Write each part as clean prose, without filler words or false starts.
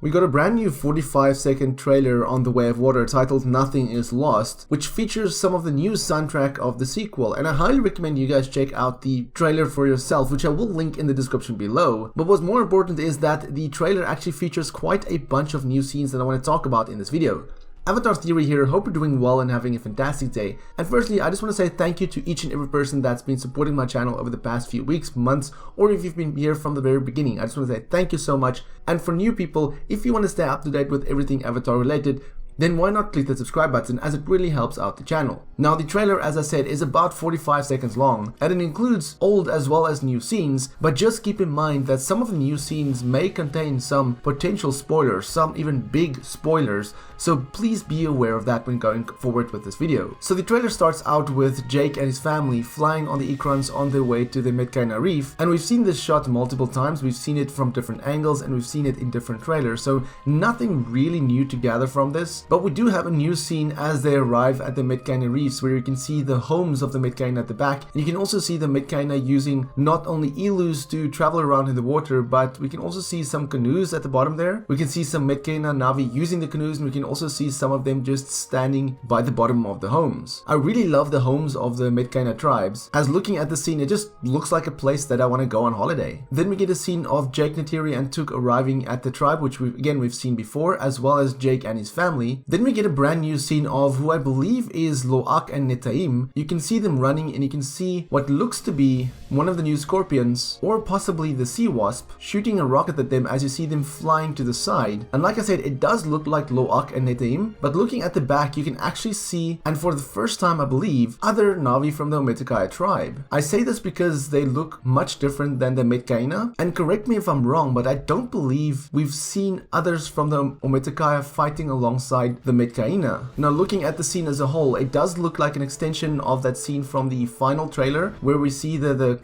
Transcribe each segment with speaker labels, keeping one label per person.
Speaker 1: We got a brand new 45-second trailer on The Way of Water titled Nothing Is Lost, which features some of the new soundtrack of the sequel, and I highly recommend you guys check out the trailer for yourself, which I will link in the description below. But what's more important is that the trailer actually features quite a bunch of new scenes that I want to talk about in this video. Avatar Theory here, hope you're doing well and having a fantastic day. And firstly, I just want to say thank you to each and every person that's been supporting my channel over the past few weeks, months, or if you've been here from the very beginning. I just want to say thank you so much. And for new people, if you want to stay up to date with everything Avatar related, then why not click the subscribe button, as it really helps out the channel. Now the trailer, as I said, is about 45 seconds long, and it includes old as well as new scenes, but just keep in mind that some of the new scenes may contain some potential spoilers, some even big spoilers, so please be aware of that when going forward with this video. So the trailer starts out with Jake and his family flying on the Ikrans on their way to the Metkayina Reef, and we've seen this shot multiple times. We've seen it from different angles and we've seen it in different trailers, so nothing really new to gather from this. But we do have a new scene as they arrive at the Metkayina Reefs, where you can see the homes of the Metkayina at the back. And you can also see the Metkayina using not only ilus to travel around in the water, but we can also see some canoes at the bottom there. We can see some Metkayina Navi using the canoes, and we can also see some of them just standing by the bottom of the homes. I really love the homes of the Metkayina tribes, as looking at the scene, it just looks like a place that I want to go on holiday. Then we get a scene of Jake, Neytiri, and Tuk arriving at the tribe, which we've seen before, as well as Jake and his family. Then we get a brand new scene of who I believe is Lo'ak and Netaim. You can see them running, and you can see what looks to be one of the new scorpions, or possibly the sea wasp, shooting a rocket at them as you see them flying to the side. And like I said, it does look like Lo'ak and Netaim, but looking at the back you can actually see, and for the first time I believe, other Navi from the Metkayina tribe. I say this because they look much different than the Metkayina, and correct me if I'm wrong, but I don't believe we've seen others from the Metkayina fighting alongside the Metkayina. Now looking at the scene as a whole, it does look like an extension of that scene from the final trailer, where we see the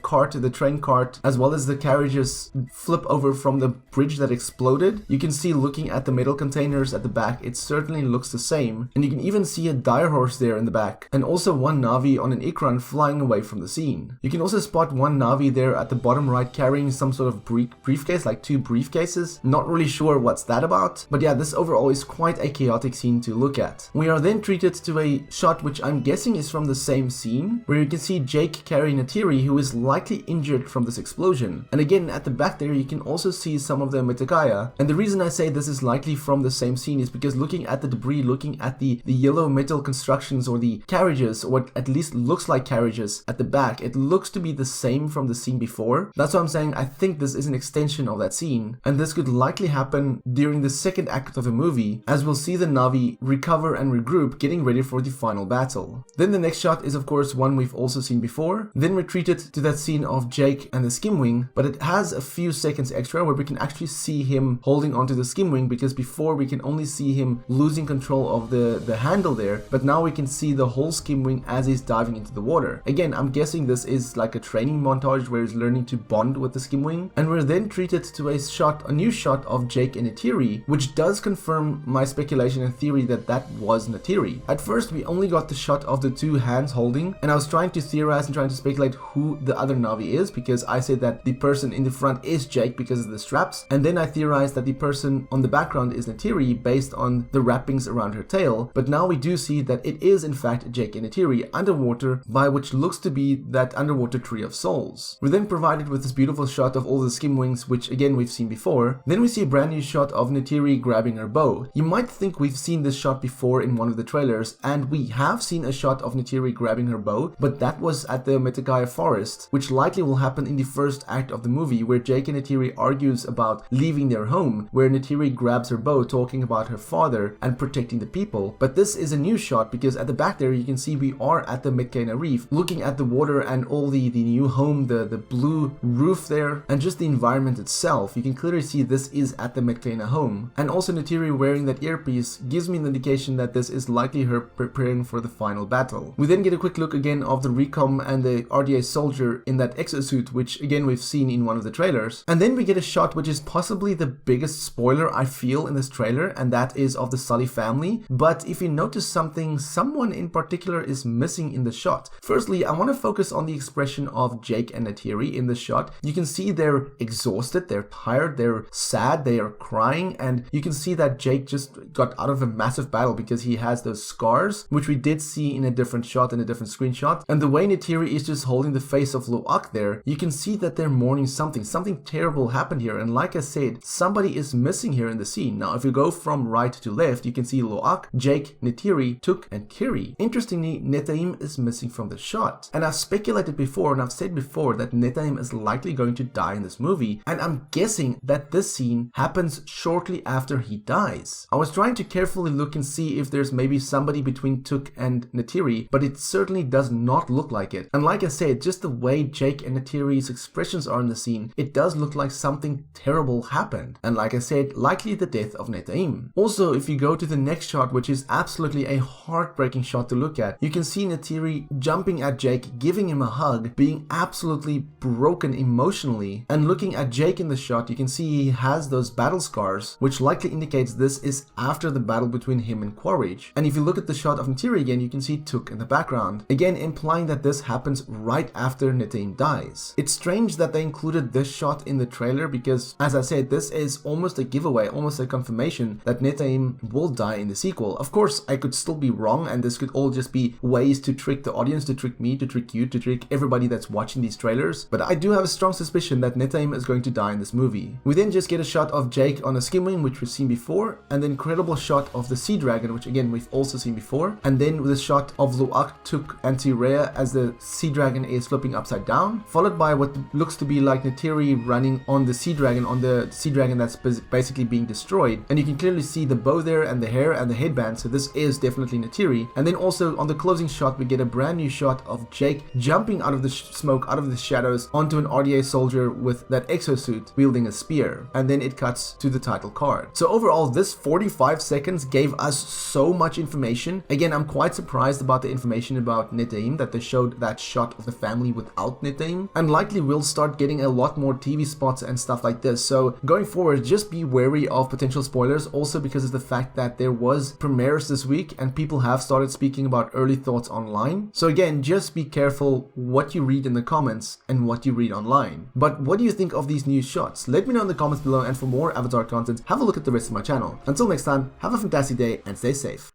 Speaker 1: train cart, as well as the carriages flip over from the bridge that exploded. You can see, looking at the metal containers at the back, it certainly looks the same, and you can even see a dire horse there in the back, and also one Navi on an Ikran flying away from the scene. You can also spot one Navi there at the bottom right carrying some sort of briefcase, like two briefcases. Not really sure what's that about, but yeah, this overall is quite a chaotic scene to look at. We are then treated to a shot which I'm guessing is from the same scene, where you can see Jake carry Neytiri, who is likely injured from this explosion. And again, at the back there you can also see some of the Metkayina. And the reason I say this is likely from the same scene is because looking at the debris, looking at the yellow metal constructions, or the carriages, or what at least looks like carriages at the back, it looks to be the same from the scene before. That's why I'm saying I think this is an extension of that scene, and this could likely happen during the second act of the movie, as we'll see the Navi recover and regroup, getting ready for the final battle. Then the next shot is of course one we've also seen before. Then we're treated to that scene of Jake and the skimwing, but it has a few seconds extra where we can actually see him holding onto the skimwing, because before we can only see him losing control of the handle there, but now we can see the whole skimwing as he's diving into the water. Again, I'm guessing this is like a training montage where he's learning to bond with the skimwing. And we're then treated to a new shot of Jake and Neytiri, which does confirm my speculation and theory that that was Neytiri. At first we only got the shot of the two hands holding, and I was trying to theorize and trying to speculate who the other Navi is, because I said that the person in the front is Jake because of the straps, and then I theorized that the person on the background is Neytiri based on the wrappings around her tail. But now we do see that it is in fact Jake and Neytiri underwater, by which looks to be that underwater tree of souls. We're then provided with this beautiful shot of all the skimwings, which again we've seen before. Then we see a brand new shot of Neytiri grabbing her bow. You might think we've seen this shot before in one of the trailers, and we have seen a shot of Neytiri grabbing her bow, but that was at the Metkayina forest, which likely will happen in the first act of the movie, where Jake and Neytiri argues about leaving their home, where Neytiri grabs her bow, talking about her father and protecting the people. But this is a new shot, because at the back there you can see we are at the Metkayina Reef, looking at the water and all the new home, the blue roof there, and just the environment itself. You can clearly see this is at the Metkayina home. And also Neytiri wearing that earpiece gives me an indication that this is likely her preparing for the final battle. We then get a quick look again of the recom and the RDA soldier in that exosuit, which again we've seen in one of the trailers. And then we get a shot which is possibly the biggest spoiler I feel in this trailer, and that is of the Sully family. But if you notice something, someone in particular is missing in the shot. Firstly, I want to focus on the expression of Jake and Neytiri in the shot. You can see they're exhausted, they're tired, they're sad, they are crying, and you can see that Jake just got out of a massive battle because he has those scars, which we did see in a different shot, in a different screenshot. And the way Neytiri is just holding the face of Loak there, you can see that they're mourning something. Something terrible happened here, and like I said, somebody is missing here in the scene. Now, if you go from right to left, you can see Loak, Jake, Neytiri, Tuk, and Kiri. Interestingly, Neytiri is missing from the shot. And I've speculated before, and I've said before, that Neytiri is likely going to die in this movie, and I'm guessing that this scene happens shortly after he dies. I was trying to carefully look and see if there's maybe somebody between Tuk and Neytiri, but it certainly does not look like it. And like I said, just the way Jake and Neytiri's expressions are in the scene, it does look like something terrible happened. And like I said, likely the death of Neytiri. Also, if you go to the next shot, which is absolutely a heartbreaking shot to look at, you can see Neytiri jumping at Jake, giving him a hug, being absolutely broken emotionally. And looking at Jake in the shot, you can see he has those battle scars, which likely indicates this is after the battle between him and Quaritch. And if you look at the shot of Neytiri again, you can see Tuk in the background, again implying that this happens right after Neytiri dies. It's strange that they included this shot in the trailer because, as I said, this is almost a giveaway, almost a confirmation that Neytiri will die in the sequel. Of course, I could still be wrong, and this could all just be ways to trick the audience, to trick me, to trick you, to trick everybody that's watching these trailers, but I do have a strong suspicion that Neytiri is going to die in this movie. We then just get a shot of Jake on a skimwing, which we've seen before, and the incredible shot of the sea dragon, which again we've also seen before, and then with a shot of Loak, Tuk, and Tirea as the sea dragon is flipping upside down, followed by what looks to be like Neytiri running on the sea dragon that's basically being destroyed. And you can clearly see the bow there and the hair and the headband, so this is definitely Neytiri. And then also on the closing shot, we get a brand new shot of Jake jumping out of the smoke, out of the shadows, onto an RDA soldier with that exosuit wielding a spear. And then it cuts to the title card. So overall, this 45 seconds gave us so much information. Again, I'm quite surprised about the information about Neytiri, that they showed that shot of the family without Neytiri, and likely we'll start getting a lot more TV spots and stuff like this. So going forward, just be wary of potential spoilers, also because of the fact that there was premieres this week and people have started speaking about early thoughts online. So again, just be careful what you read in the comments and what you read online. But what do you think of these new shots? Let me know in the comments below, and for more Avatar content, have a look at the rest of my channel. Until next time, have a fantastic day and stay safe.